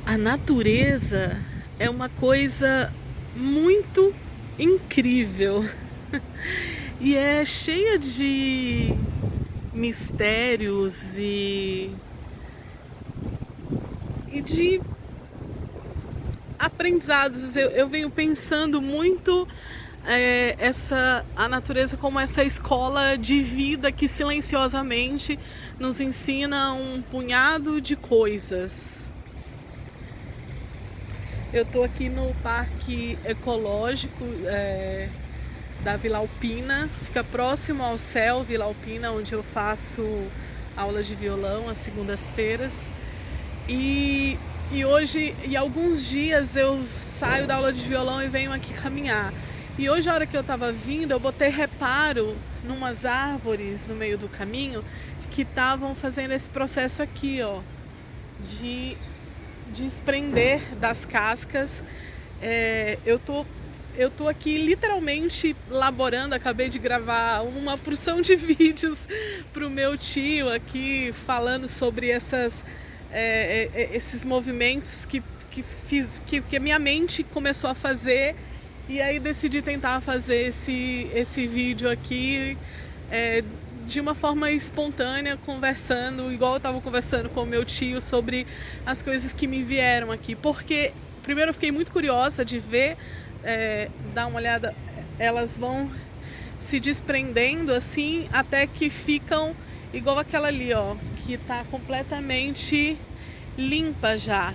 A natureza é uma coisa muito incrível e é cheia de mistérios e de aprendizados. Eu venho pensando muito a natureza como essa escola de vida que silenciosamente nos ensina um punhado de coisas. Eu estou aqui no Parque Ecológico da Vila Alpina, fica próximo ao CEL Vila Alpina, onde eu faço aula de violão às segundas-feiras. E hoje, e alguns dias eu saio da aula de violão e venho aqui caminhar. E hoje, a hora que eu estava vindo, eu botei reparo numas árvores no meio do caminho que estavam fazendo esse processo aqui, ó, de desprender das cascas. Eu tô aqui literalmente laborando, acabei de gravar uma porção de vídeos pro meu tio aqui, falando sobre esses movimentos que a minha mente começou a fazer, e aí decidi tentar fazer esse vídeo aqui de uma forma espontânea, conversando, igual eu estava conversando com o meu tio sobre as coisas que me vieram aqui. Porque, primeiro, eu fiquei muito curiosa de ver, dar uma olhada, elas vão se desprendendo assim, até que ficam igual aquela ali, ó, que está completamente limpa já.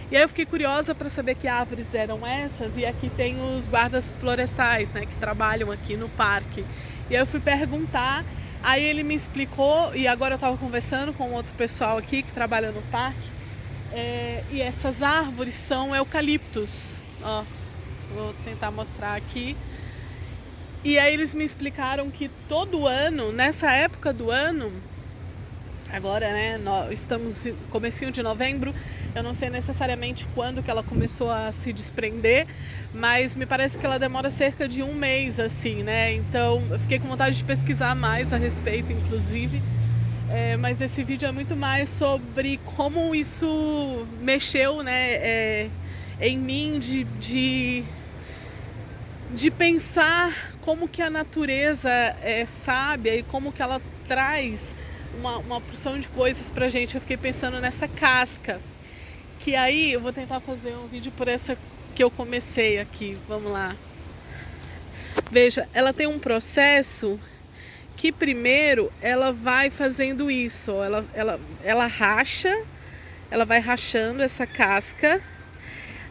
E aí eu fiquei curiosa para saber que árvores eram essas, e aqui tem os guardas florestais, né, que trabalham aqui no parque. E aí eu fui perguntar, aí ele me explicou, e agora eu estava conversando com outro pessoal aqui que trabalha no parque, e essas árvores são eucaliptos. Ó, vou tentar mostrar aqui. E aí eles me explicaram que todo ano, nessa época do ano, agora, né, nós estamos no comecinho de novembro, eu não sei necessariamente quando que ela começou a se desprender, mas me parece que ela demora cerca de um mês, assim, né? Então eu fiquei com vontade de pesquisar mais a respeito, inclusive. Mas esse vídeo é muito mais sobre como isso mexeu, né, em mim, de pensar como que a natureza é sábia e como que ela traz uma porção de coisas pra gente. Eu fiquei pensando nessa casca, que aí eu vou tentar fazer um vídeo por essa que eu comecei aqui. Vamos lá. Veja, ela tem um processo que primeiro ela vai fazendo isso, ó, ela racha, ela vai rachando essa casca,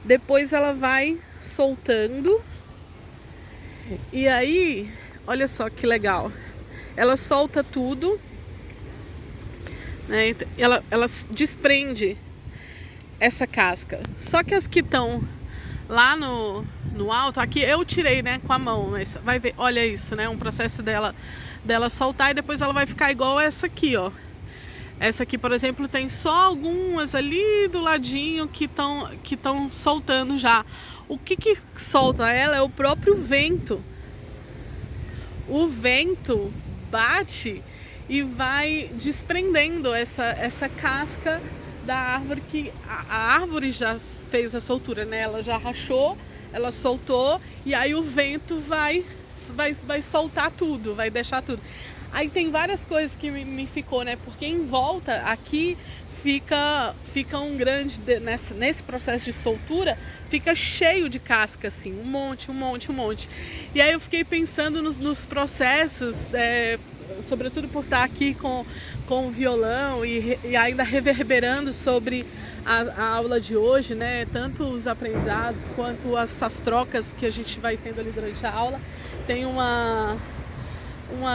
depois ela vai soltando, e aí, olha só que legal, ela solta tudo, né? Ela desprende essa casca. Só que as que estão lá no alto, aqui eu tirei, né, com a mão, mas vai ver, olha isso, né, um processo dela soltar, e depois ela vai ficar igual essa aqui, ó. Essa aqui, por exemplo, tem só algumas ali do ladinho que estão soltando já. O que solta ela é o próprio vento. O vento bate e vai desprendendo essa casca da árvore, que a árvore já fez a soltura, né? Ela já rachou, ela soltou, e aí o vento vai soltar tudo, vai deixar tudo. Aí tem várias coisas que me ficou, né? Porque em volta aqui fica um grande, nesse processo de soltura, fica cheio de casca, assim, um monte. E aí eu fiquei pensando nos processos, sobretudo por estar aqui com o violão e ainda reverberando sobre a aula de hoje, né? Tanto os aprendizados quanto essas trocas que a gente vai tendo ali durante a aula. Tem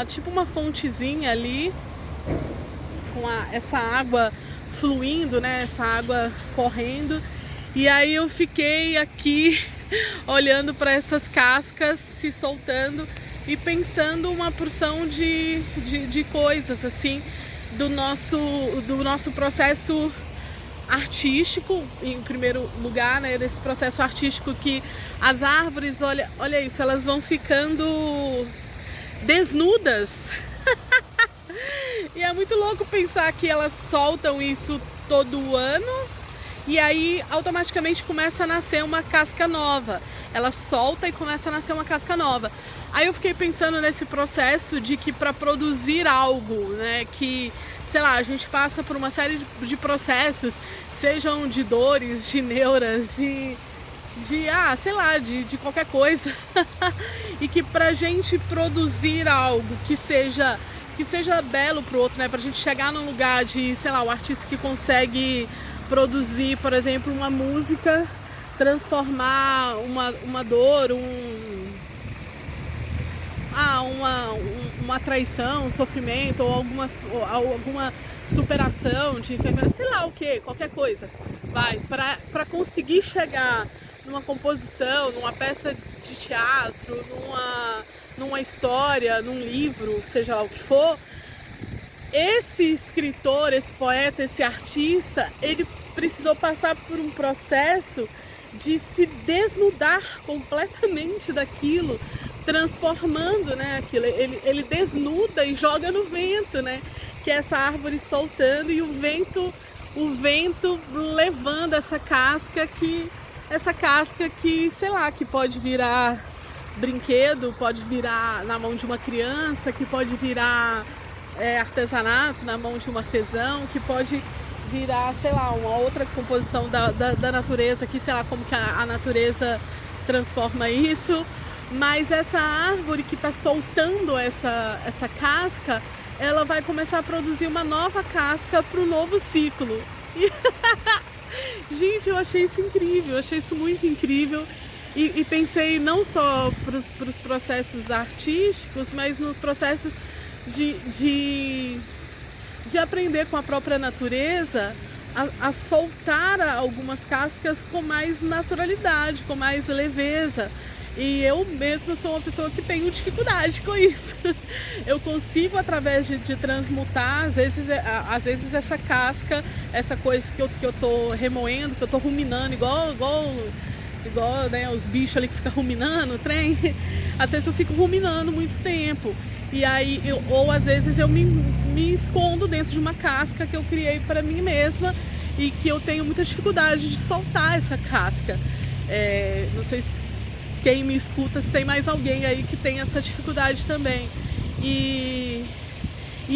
tipo uma fontezinha ali com essa água fluindo, né? Essa água correndo. E aí eu fiquei aqui olhando para essas cascas se soltando e pensando uma porção de coisas, assim, do nosso processo artístico, em primeiro lugar, né? Desse processo artístico que as árvores, olha isso, elas vão ficando desnudas. E é muito louco pensar que elas soltam isso todo ano, e aí automaticamente começa a nascer uma casca nova. Ela solta e começa a nascer uma casca nova. Aí eu fiquei pensando nesse processo de que para produzir algo, né, que, sei lá, a gente passa por uma série de processos, sejam de dores, de neuras, sei lá, de qualquer coisa. E que pra gente produzir algo que seja belo pro outro, né, pra gente chegar num lugar de, sei lá, o artista que consegue produzir, por exemplo, uma música, transformar uma dor, uma traição, um sofrimento ou alguma superação de enfermidade, sei lá o que, qualquer coisa, vai, para conseguir chegar numa composição, numa peça de teatro, numa história, num livro, seja lá o que for. Esse escritor, esse poeta, esse artista, ele precisou passar por um processo de se desnudar completamente daquilo, transformando, né, aquilo. Ele desnuda e joga no vento, né, que é essa árvore soltando e o vento levando essa casca que, sei lá, que pode virar brinquedo, pode virar na mão de uma criança, que pode virar artesanato na mão de um artesão, que pode virar, sei lá, uma outra composição da natureza, que sei lá como que a natureza transforma isso. Mas essa árvore que está soltando essa casca, ela vai começar a produzir uma nova casca para o novo ciclo. E gente, eu achei isso incrível, eu achei isso muito incrível. E pensei não só para os processos artísticos, mas nos processos de aprender com a própria natureza a soltar algumas cascas com mais naturalidade, com mais leveza. E eu mesma sou uma pessoa que tenho dificuldade com isso. Eu consigo, através de transmutar, às vezes essa casca, essa coisa que eu tô remoendo, que eu tô ruminando, igual né, os bichos ali que ficam ruminando o trem. Às vezes eu fico ruminando muito tempo. E aí, ou às vezes eu me escondo dentro de uma casca que eu criei para mim mesma e que eu tenho muita dificuldade de soltar essa casca. Não sei se quem me escuta, se tem mais alguém aí que tem essa dificuldade também. E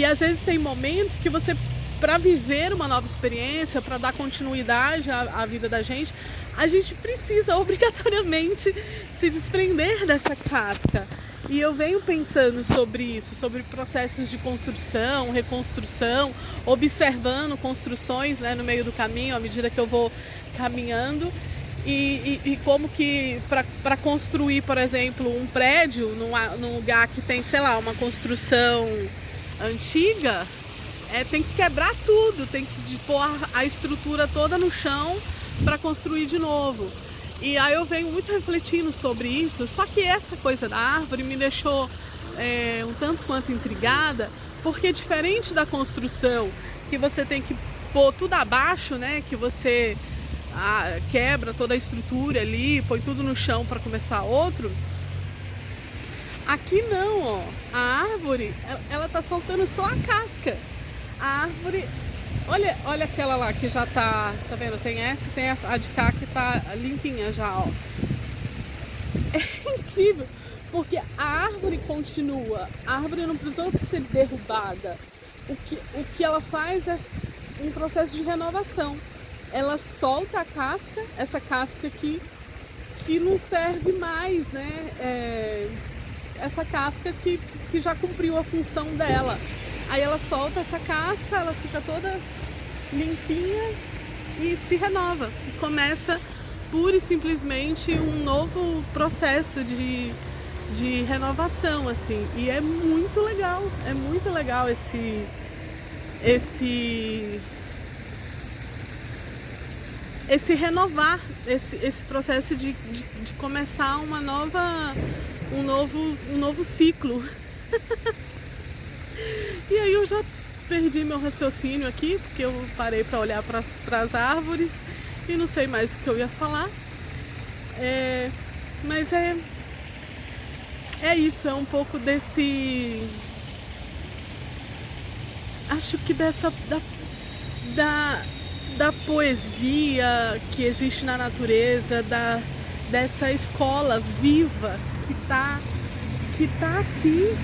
às vezes tem momentos que você, para viver uma nova experiência, para dar continuidade à vida da gente, a gente precisa obrigatoriamente se desprender dessa casca. E eu venho pensando sobre isso, sobre processos de construção, reconstrução, observando construções, né, no meio do caminho, à medida que eu vou caminhando. E como que para construir, por exemplo, um prédio num lugar que tem, sei lá, uma construção antiga, tem que quebrar tudo, tem que pôr a estrutura toda no chão para construir de novo. E aí eu venho muito refletindo sobre isso, só que essa coisa da árvore me deixou um tanto quanto intrigada, porque diferente da construção, que você tem que pôr tudo abaixo, né, que você quebra toda a estrutura ali, põe tudo no chão para começar outro. Aqui não, ó. A árvore, ela tá soltando só a casca. A árvore, olha aquela lá que já tá vendo? Tem a de cá que tá limpinha já, ó. É incrível, porque a árvore continua. A árvore não precisou ser derrubada. O que ela faz é um processo de renovação. Ela solta a casca, essa casca que não serve mais, né? Essa casca que já cumpriu a função dela. Aí ela solta essa casca, ela fica toda limpinha e se renova. E começa pura e simplesmente um novo processo de renovação, assim. E é muito legal esse renovar, esse processo de começar um novo ciclo. E aí eu já perdi meu raciocínio aqui, porque eu parei para olhar para as árvores e não sei mais o que eu ia falar. Mas é isso, é um pouco desse... Acho que da poesia que existe na natureza, dessa escola viva que tá aqui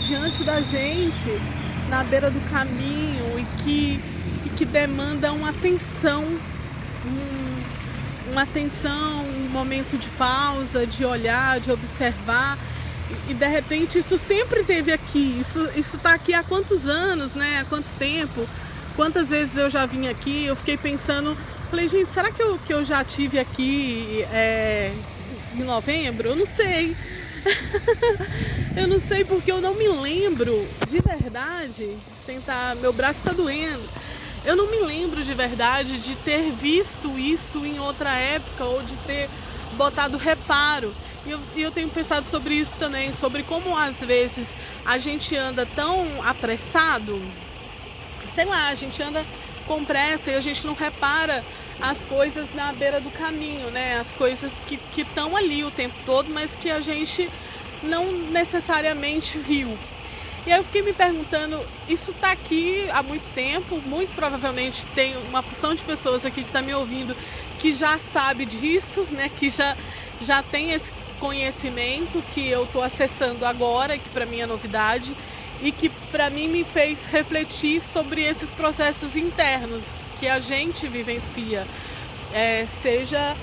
diante da gente, na beira do caminho, e que demanda uma atenção, um momento de pausa, de olhar, de observar. E de repente isso sempre esteve aqui, isso tá aqui há quantos anos, né? Há quanto tempo? Quantas vezes eu já vim aqui? Eu fiquei pensando, falei, gente, será que eu já tive aqui em novembro? Eu não sei. Eu não sei, porque eu não me lembro de verdade. Meu braço tá doendo. Eu não me lembro de verdade de ter visto isso em outra época ou de ter botado reparo. E eu tenho pensado sobre isso também, sobre como às vezes a gente anda tão apressado, sei lá, a gente anda com pressa e a gente não repara as coisas na beira do caminho, né? As coisas que estão ali o tempo todo, mas que a gente não necessariamente viu. E aí eu fiquei me perguntando, isso está aqui há muito tempo, muito provavelmente tem uma porção de pessoas aqui que está me ouvindo que já sabe disso, né? Que já tem esse conhecimento que eu estou acessando agora, que para mim é novidade, e que para mim me fez refletir sobre esses processos internos que a gente vivencia, seja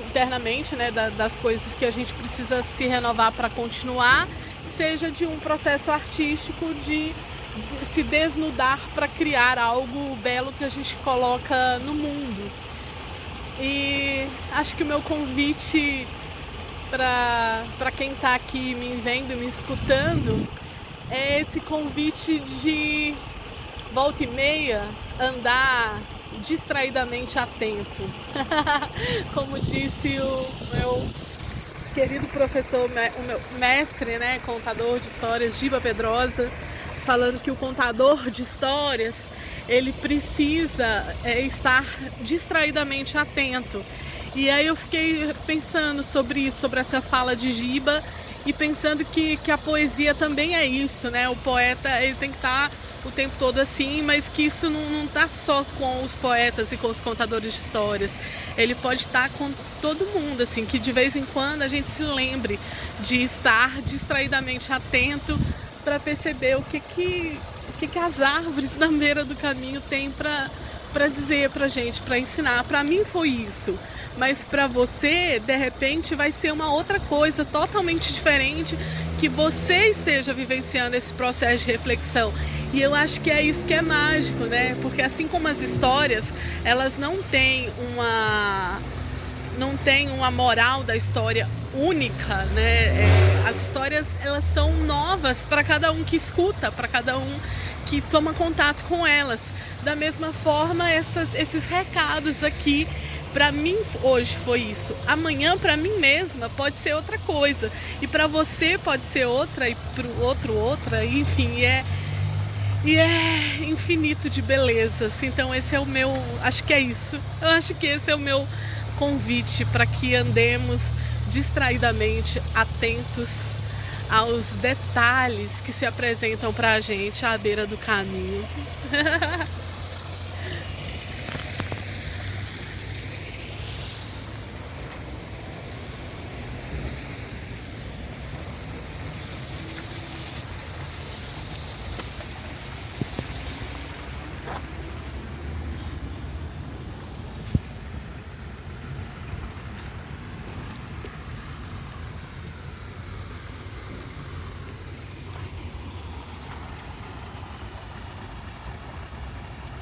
internamente, né, das coisas que a gente precisa se renovar para continuar, seja de um processo artístico de se desnudar para criar algo belo que a gente coloca no mundo. E acho que o meu convite para quem está aqui me vendo e me escutando é esse convite de volta e meia andar distraidamente atento. Como disse o meu querido professor, o meu mestre, né, contador de histórias, Giba Pedrosa, falando que o contador de histórias ele precisa estar distraidamente atento. E aí eu fiquei pensando sobre isso, sobre essa fala de Giba, e pensando que a poesia também é isso, né? O poeta ele tem que estar o tempo todo assim, mas que isso não está só com os poetas e com os contadores de histórias. Ele pode estar com todo mundo, assim, que de vez em quando a gente se lembre de estar distraidamente atento para perceber o que as árvores na beira do caminho têm para dizer pra gente, para ensinar. Para mim foi isso. Mas para você, de repente, vai ser uma outra coisa totalmente diferente, que você esteja vivenciando esse processo de reflexão. E eu acho que é isso que é mágico, né? Porque assim como as histórias, elas não têm uma moral da história única, né? As histórias, elas são novas para cada um que escuta, para cada um que toma contato com elas. Da mesma forma, esses recados aqui, para mim hoje foi isso. Amanhã para mim mesma pode ser outra coisa, e para você pode ser outra, e para o outro outra, enfim, e é infinito de belezas. Então esse é o meu, acho que é isso. Eu acho que esse é o meu convite para que andemos distraidamente atentos aos detalhes que se apresentam para a gente à beira do caminho.